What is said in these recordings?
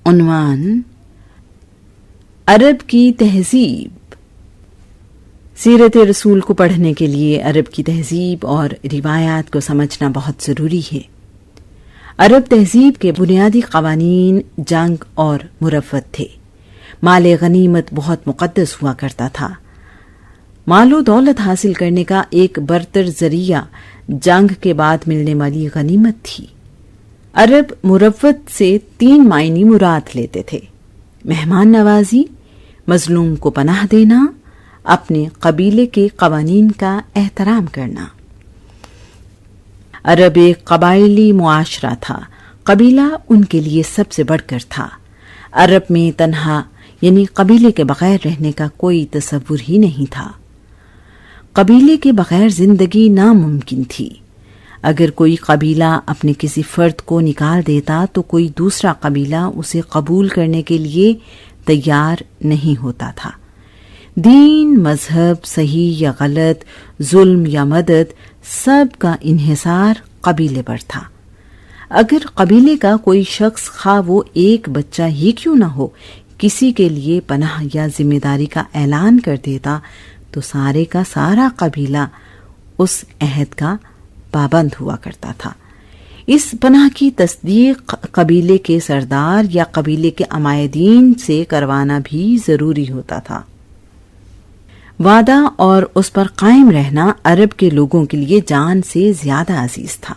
عنوان عرب کی تہذیب۔ سیرت رسول کو پڑھنے کے لیے عرب کی تہذیب اور روایات کو سمجھنا بہت ضروری ہے۔ عرب تہذیب کے بنیادی قوانین جنگ اور مروت تھے۔ مال غنیمت بہت مقدس ہوا کرتا تھا۔ مال و دولت حاصل کرنے کا ایک برتر ذریعہ جنگ کے بعد ملنے والی غنیمت تھی۔ عرب مروت سے 3 معنی مراد لیتے تھے: مہمان نوازی، مظلوم کو پناہ دینا، اپنے قبیلے کے قوانین کا احترام کرنا۔ عرب ایک قبائلی معاشرہ تھا۔ قبیلہ ان کے لیے سب سے بڑھ کر تھا۔ عرب میں تنہا یعنی قبیلے کے بغیر رہنے کا کوئی تصور ہی نہیں تھا۔ قبیلے کے بغیر زندگی ناممکن تھی۔ اگر کوئی قبیلہ اپنے کسی فرد کو نکال دیتا تو کوئی دوسرا قبیلہ اسے قبول کرنے کے لیے تیار نہیں ہوتا تھا۔ دین، مذہب، صحیح یا غلط، ظلم یا مدد، سب کا انحصار قبیلے پر تھا۔ اگر قبیلے کا کوئی شخص، خواہ وہ ایک بچہ ہی کیوں نہ ہو، کسی کے لیے پناہ یا ذمہ داری کا اعلان کر دیتا تو سارے کا سارا قبیلہ اس عہد کا پابند ہوا کرتا تھا۔ اس پناہ کی تصدیق قبیلے کے سردار یا قبیلے کے عمائدین سے کروانا بھی ضروری ہوتا تھا۔ وعدہ اور اس پر قائم رہنا عرب کے لوگوں کے لیے جان سے زیادہ عزیز تھا۔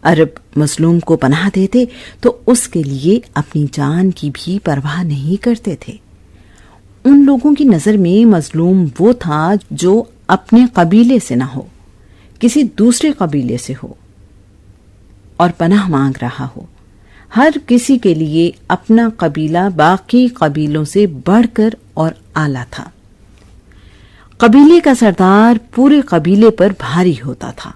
عرب مظلوم کو پناہ دیتے تو اس کے لیے اپنی جان کی بھی پرواہ نہیں کرتے تھے۔ ان لوگوں کی نظر میں مظلوم وہ تھا جو اپنے قبیلے سے نہ ہو، کسی دوسرے قبیلے سے ہو اور پناہ مانگ رہا ہو۔ ہر کسی کے لیے اپنا قبیلہ باقی قبیلوں سے بڑھ کر اور اعلیٰ تھا۔ قبیلے کا سردار پورے قبیلے پر بھاری ہوتا تھا۔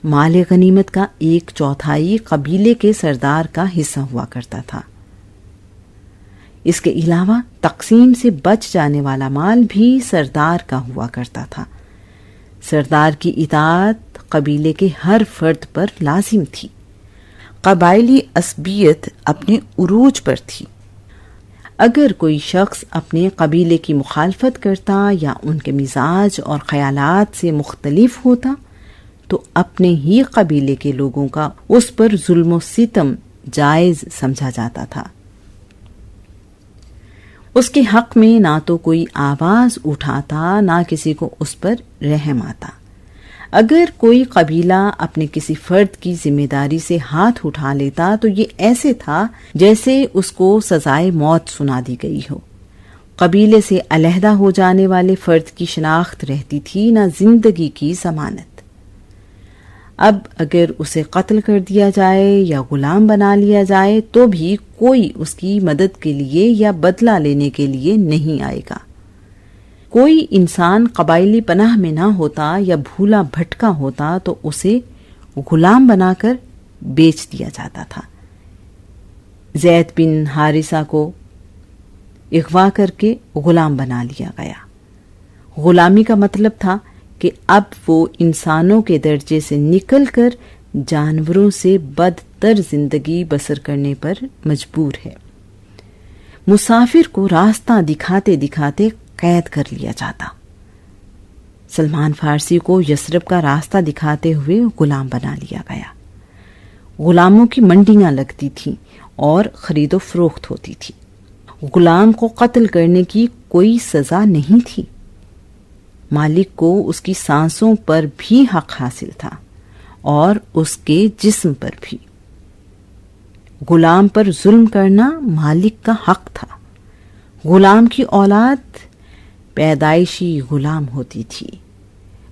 مال غنیمت کا 1/4 قبیلے کے سردار کا حصہ ہوا کرتا تھا۔ اس کے علاوہ تقسیم سے بچ جانے والا مال بھی سردار کا ہوا کرتا تھا۔ سردار کی اطاعت قبیلے کے ہر فرد پر لازم تھی۔ قبائلی عصبیت اپنے عروج پر تھی۔ اگر کوئی شخص اپنے قبیلے کی مخالفت کرتا یا ان کے مزاج اور خیالات سے مختلف ہوتا تو اپنے ہی قبیلے کے لوگوں کا اس پر ظلم و ستم جائز سمجھا جاتا تھا۔ اس کے حق میں نہ تو کوئی آواز اٹھاتا، نہ کسی کو اس پر رحم آتا۔ اگر کوئی قبیلہ اپنے کسی فرد کی ذمہ داری سے ہاتھ اٹھا لیتا تو یہ ایسے تھا جیسے اس کو سزائے موت سنا دی گئی ہو۔ قبیلے سے علیحدہ ہو جانے والے فرد کی شناخت رہتی تھی، نہ زندگی کی ضمانت۔ اب اگر اسے قتل کر دیا جائے یا غلام بنا لیا جائے تو بھی کوئی اس کی مدد کے لیے یا بدلہ لینے کے لیے نہیں آئے گا۔ کوئی انسان قبائلی پناہ میں نہ ہوتا یا بھولا بھٹکا ہوتا تو اسے غلام بنا کر بیچ دیا جاتا تھا۔ زید بن حارثہ کو اغوا کر کے غلام بنا لیا گیا۔ غلامی کا مطلب تھا کہ اب وہ انسانوں کے درجے سے نکل کر جانوروں سے بدتر زندگی بسر کرنے پر مجبور ہے۔ مسافر کو راستہ دکھاتے دکھاتے قید کر لیا جاتا۔ سلمان فارسی کو یثرب کا راستہ دکھاتے ہوئے غلام بنا لیا گیا۔ غلاموں کی منڈیاں لگتی تھیں اور خرید و فروخت ہوتی تھی۔ غلام کو قتل کرنے کی کوئی سزا نہیں تھی۔ مالک کو اس کی سانسوں پر بھی حق حاصل تھا اور اس کے جسم پر بھی۔ غلام پر ظلم کرنا مالک کا حق تھا۔ غلام کی اولاد پیدائشی غلام ہوتی تھی۔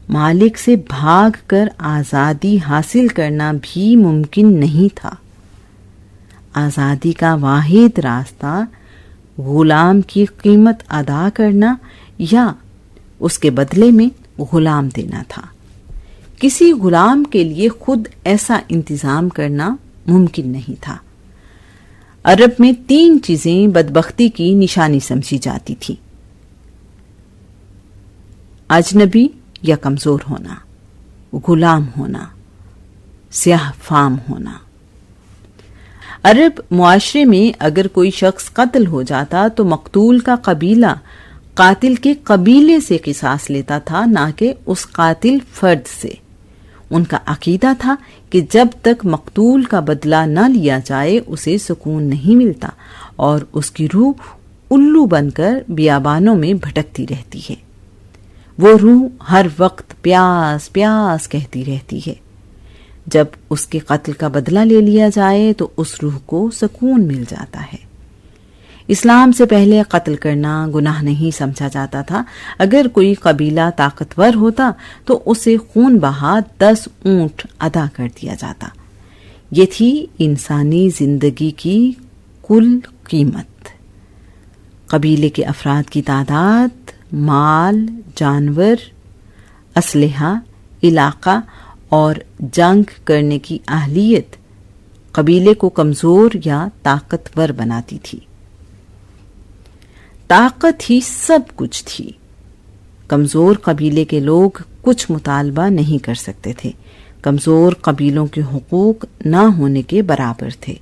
مالک سے بھاگ کر آزادی حاصل کرنا بھی ممکن نہیں تھا۔ آزادی کا واحد راستہ غلام کی قیمت ادا کرنا یا اس کے بدلے میں غلام دینا تھا۔ کسی غلام کے لیے خود ایسا انتظام کرنا ممکن نہیں تھا۔ عرب میں 3 چیزیں بدبختی کی نشانی سمجھی جاتی تھی: اجنبی یا کمزور ہونا، غلام ہونا، سیاہ فام ہونا۔ عرب معاشرے میں اگر کوئی شخص قتل ہو جاتا تو مقتول کا قبیلہ قاتل کے قبیلے سے قصاص لیتا تھا، نہ کہ اس قاتل فرد سے۔ ان کا عقیدہ تھا کہ جب تک مقتول کا بدلہ نہ لیا جائے اسے سکون نہیں ملتا اور اس کی روح الو بن کر بیابانوں میں بھٹکتی رہتی ہے۔ وہ روح ہر وقت پیاس پیاس کہتی رہتی ہے۔ جب اس کے قتل کا بدلہ لے لیا جائے تو اس روح کو سکون مل جاتا ہے۔ اسلام سے پہلے قتل کرنا گناہ نہیں سمجھا جاتا تھا۔ اگر کوئی قبیلہ طاقتور ہوتا تو اسے خون بہا 10 اونٹ ادا کر دیا جاتا۔ یہ تھی انسانی زندگی کی کل قیمت۔ قبیلے کے افراد کی تعداد، مال، جانور، اسلحہ، علاقہ اور جنگ کرنے کی اہلیت قبیلے کو کمزور یا طاقتور بناتی تھی۔ طاقت ہی سب کچھ تھی۔ کمزور قبیلے کے لوگ کچھ مطالبہ نہیں کر سکتے تھے۔ کمزور قبیلوں کے حقوق نہ ہونے کے برابر تھے۔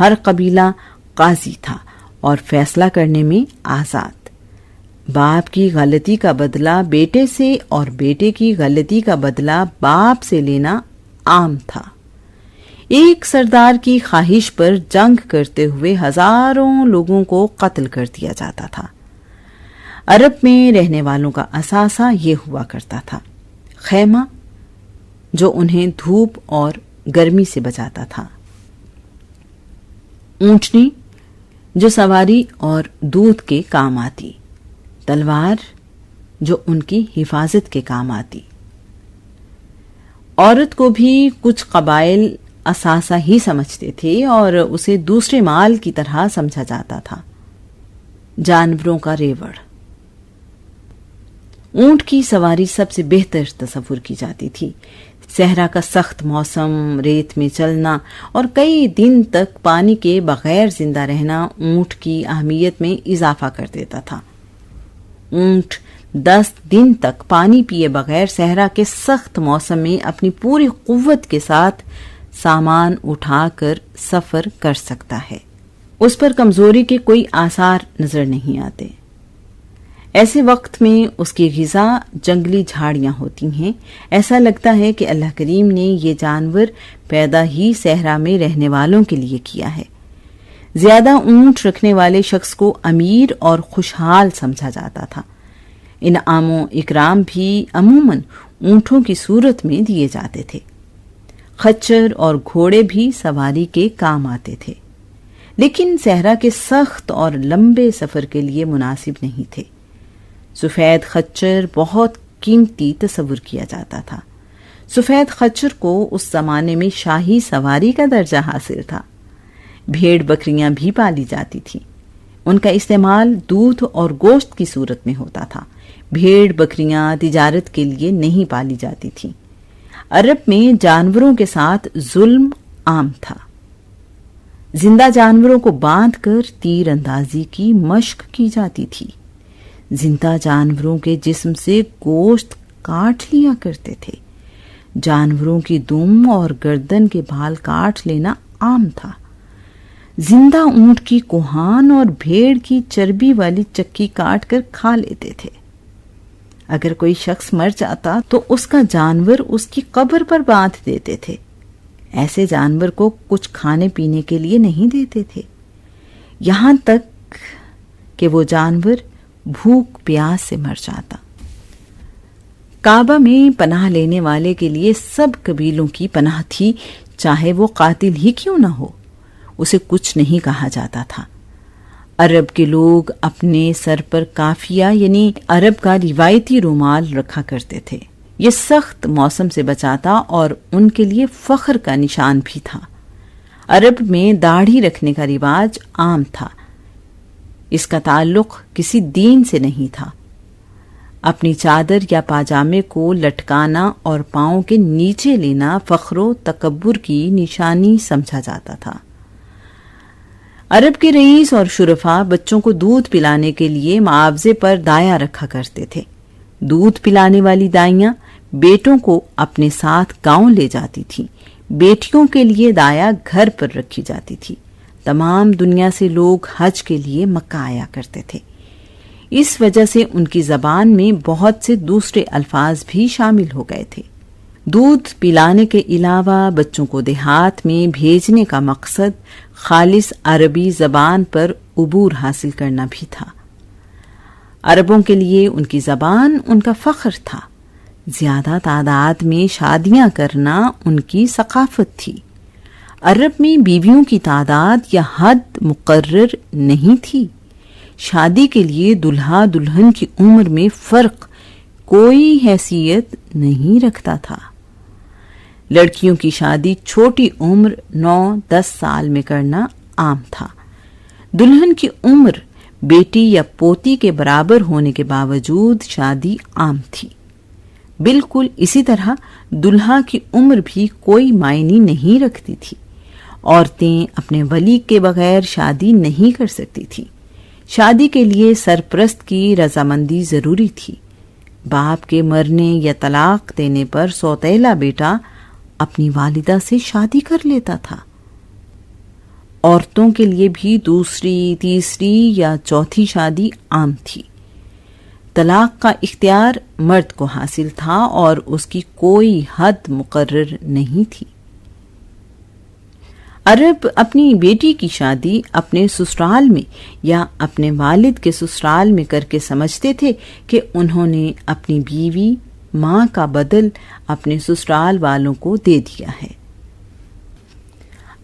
ہر قبیلہ قاضی تھا اور فیصلہ کرنے میں آزاد۔ باپ کی غلطی کا بدلہ بیٹے سے اور بیٹے کی غلطی کا بدلہ باپ سے لینا عام تھا۔ ایک سردار کی خواہش پر جنگ کرتے ہوئے ہزاروں لوگوں کو قتل کر دیا جاتا تھا۔ عرب میں رہنے والوں کا اثاثہ یہ ہوا کرتا تھا: خیمہ جو انہیں دھوپ اور گرمی سے بچاتا تھا، اونٹنی جو سواری اور دودھ کے کام آتی، تلوار جو ان کی حفاظت کے کام آتی۔ عورت کو بھی کچھ قبائل اثاثہ ہی سمجھتے تھے اور اسے دوسرے مال کی طرح سمجھا جاتا تھا۔ جانوروں کا ریوڑ، اونٹ کی سواری سب سے بہتر تصور کی جاتی تھی۔ صحرا کا سخت موسم، ریت میں چلنا اور کئی دن تک پانی کے بغیر زندہ رہنا اونٹ کی اہمیت میں اضافہ کر دیتا تھا۔ اونٹ 10 دن تک پانی پیے بغیر صحرا کے سخت موسم میں اپنی پوری قوت کے ساتھ سامان اٹھا کر سفر کر سکتا ہے۔ اس پر کمزوری کے کوئی آثار نظر نہیں آتے۔ ایسے وقت میں اس کی غذا جنگلی جھاڑیاں ہوتی ہیں۔ ایسا لگتا ہے کہ اللہ کریم نے یہ جانور پیدا ہی صحرا میں رہنے والوں کے لیے کیا ہے۔ زیادہ اونٹ رکھنے والے شخص کو امیر اور خوشحال سمجھا جاتا تھا۔ انعام و اکرام بھی عموماً اونٹوں کی صورت میں دیے جاتے تھے۔ خچر اور گھوڑے بھی سواری کے کام آتے تھے، لیکن صحرا کے سخت اور لمبے سفر کے لیے مناسب نہیں تھے۔ سفید خچر بہت قیمتی تصور کیا جاتا تھا۔ سفید خچر کو اس زمانے میں شاہی سواری کا درجہ حاصل تھا۔ بھیڑ بکریاں بھی پالی جاتی تھیں۔ ان کا استعمال دودھ اور گوشت کی صورت میں ہوتا تھا۔ بھیڑ بکریاں تجارت کے لیے نہیں پالی جاتی تھیں۔ عرب میں جانوروں کے ساتھ ظلم عام تھا۔ زندہ جانوروں کو باندھ کر تیر اندازی کی مشق کی جاتی تھی۔ زندہ جانوروں کے جسم سے گوشت کاٹ لیا کرتے تھے۔ جانوروں کی دم اور گردن کے بال کاٹ لینا عام تھا۔ زندہ اونٹ کی کوہان اور بھیڑ کی چربی والی چکی کاٹ کر کھا لیتے تھے۔ اگر کوئی شخص مر جاتا تو اس کا جانور اس کی قبر پر باندھ دیتے تھے۔ ایسے جانور کو کچھ کھانے پینے کے لیے نہیں دیتے تھے، یہاں تک کہ وہ جانور بھوک پیاس سے مر جاتا۔ کعبہ میں پناہ لینے والے کے لیے سب قبیلوں کی پناہ تھی، چاہے وہ قاتل ہی کیوں نہ ہو۔ اسے کچھ نہیں کہا جاتا تھا۔ عرب کے لوگ اپنے سر پر کافیہ یعنی عرب کا روایتی رومال رکھا کرتے تھے۔ یہ سخت موسم سے بچاتا اور ان کے لیے فخر کا نشان بھی تھا۔ عرب میں داڑھی رکھنے کا رواج عام تھا۔ اس کا تعلق کسی دین سے نہیں تھا۔ اپنی چادر یا پاجامے کو لٹکانا اور پاؤں کے نیچے لینا فخر و تکبر کی نشانی سمجھا جاتا تھا۔ عرب کے رئیس اور شرفا بچوں کو دودھ پلانے کے لیے معاوضے پر دایا رکھا کرتے تھے۔ دودھ پلانے والی دائیاں بیٹوں کو اپنے ساتھ گاؤں لے جاتی تھیں۔ بیٹیوں کے لیے دایا گھر پر رکھی جاتی تھی۔ تمام دنیا سے لوگ حج کے لیے مکہ آیا کرتے تھے۔ اس وجہ سے ان کی زبان میں بہت سے دوسرے الفاظ بھی شامل ہو گئے تھے۔ دودھ پلانے کے علاوہ بچوں کو دیہات میں بھیجنے کا مقصد خالص عربی زبان پر عبور حاصل کرنا بھی تھا۔ عربوں کے لیے ان کی زبان ان کا فخر تھا۔ زیادہ تعداد میں شادیاں کرنا ان کی ثقافت تھی۔ عرب میں بیویوں کی تعداد یا حد مقرر نہیں تھی۔ شادی کے لیے دلہا دلہن کی عمر میں فرق کوئی حیثیت نہیں رکھتا تھا۔ لڑکیوں کی شادی چھوٹی عمر 9-10 سال میں کرنا عام تھا۔ دلہن کی عمر بیٹی یا پوتی کے برابر ہونے کے باوجود شادی عام تھی۔ بالکل اسی طرح دلہا کی عمر بھی کوئی معنی نہیں رکھتی تھی۔ عورتیں اپنے ولی کے بغیر شادی نہیں کر سکتی تھی۔ شادی کے لیے سرپرست کی رضامندی ضروری تھی۔ باپ کے مرنے یا طلاق دینے پر سوتیلا بیٹا اپنی والدہ سے شادی کر لیتا تھا۔ عورتوں کے لیے بھی دوسری، تیسری یا چوتھی شادی عام تھی۔ طلاق کا اختیار مرد کو حاصل تھا اور اس کی کوئی حد مقرر نہیں تھی۔ عرب اپنی بیٹی کی شادی اپنے سسرال میں یا اپنے والد کے سسرال میں کر کے سمجھتے تھے کہ انہوں نے اپنی بیوی ماں کا بدل اپنے سسرال والوں کو دے دیا ہے۔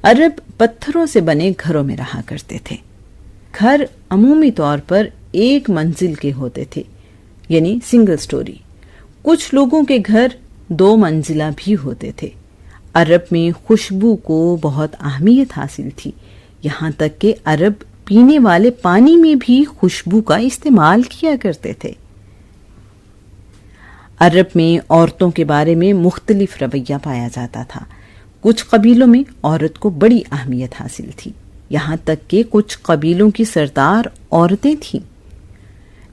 عرب پتھروں سے بنے گھروں میں رہا کرتے تھے۔ گھر عمومی طور پر ایک منزل کے ہوتے تھے، یعنی سنگل سٹوری۔ کچھ لوگوں کے گھر 2 منزلہ بھی ہوتے تھے۔ عرب میں خوشبو کو بہت اہمیت حاصل تھی، یہاں تک کہ عرب پینے والے پانی میں بھی خوشبو کا استعمال کیا کرتے تھے۔ عرب میں عورتوں کے بارے میں مختلف رویہ پایا جاتا تھا۔ کچھ قبیلوں میں عورت کو بڑی اہمیت حاصل تھی، یہاں تک کہ کچھ قبیلوں کی سردار عورتیں تھیں۔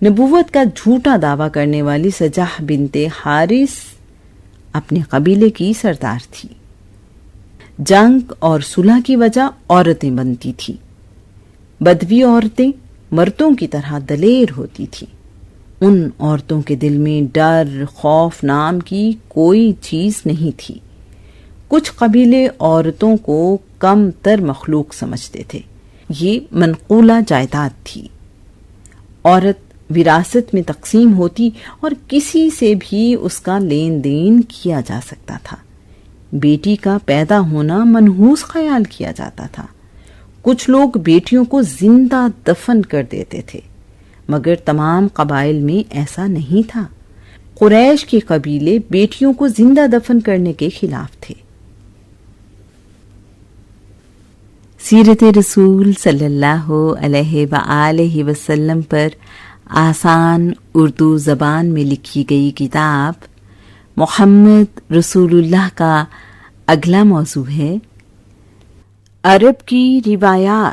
نبوت کا جھوٹا دعویٰ کرنے والی سجاح بنت حارث اپنے قبیلے کی سردار تھی۔ جنگ اور صلح کی وجہ عورتیں بنتی تھی۔ بدوی عورتیں مردوں کی طرح دلیر ہوتی تھی۔ ان عورتوں کے دل میں ڈر، خوف نام کی کوئی چیز نہیں تھی۔ کچھ قبیلے عورتوں کو کم تر مخلوق سمجھتے تھے۔ یہ منقولہ جائیداد تھی۔ عورت وراثت میں تقسیم ہوتی اور کسی سے بھی اس کا لین دین کیا جا سکتا تھا۔ بیٹی کا پیدا ہونا منحوس خیال کیا جاتا تھا۔ کچھ لوگ بیٹیوں کو زندہ دفن کر دیتے تھے، مگر تمام قبائل میں ایسا نہیں تھا۔ قریش کے قبیلے بیٹیوں کو زندہ دفن کرنے کے خلاف تھے۔ سیرت رسول صلی اللہ علیہ وآلہ وسلم پر آسان اردو زبان میں لکھی گئی کتاب محمد رسول اللہ کا اگلا موضوع ہے عرب کی روایات۔